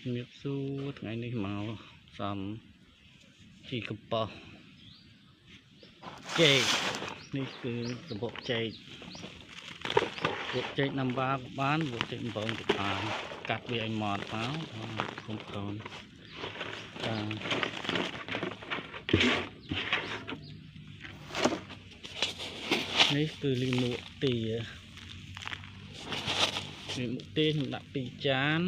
miếng suថ្ងៃនេះមកសំជីកំប៉ុស្តចេកនេះគឺសំបុកចេកពួកចេកណាំវ៉ាក៏បានពួកចេកដំបងក៏បានកាត់វាឲ្យម៉ត់មកគុំកូននេះគឺលីមួកទាខ្ញុំដាក់2ចាន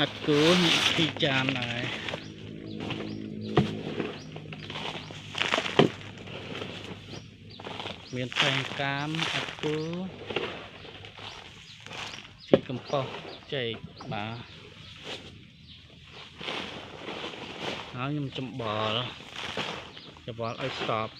អត់គូ2ចានដែរមានផែនកាមអត់គូជីកំប៉ុស្តចេកបាទហើយខ្ញុំចំបល់ឲ្យស្កប់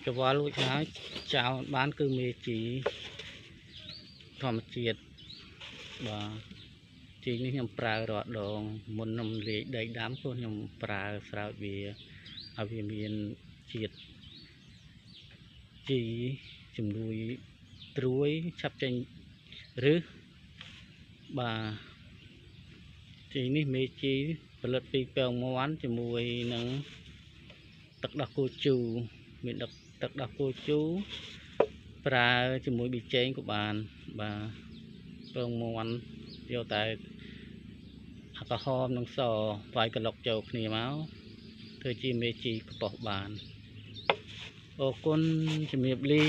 ច្បល់លួចហើយចោលបានគឺមេជីធម្មជាតិបាទជីនេះខ្ញុំប្រើរាល់ដងមុនខ្ញុំលាយដីដាំព្រោះខ្ញុំប្រើស្រោចវាឲ្យវាមានជាតិជីជំនួយត្រួយឆាប់ចេញឬបាទជីនេះមេជីផលិតពីពងមាន់ជាមួយនឹងទឹកដោះគោជូរមានទឹកដោះគោជូរប្រើជាមួយប៊ីចេងក៏បានបាទពងមាន់យកតែអាក្រហមនិងសវាយកន្លុកចូលគ្នាមកធ្វើជាមេជីកំប៉ុស្តបានអរគុណជំរាបលា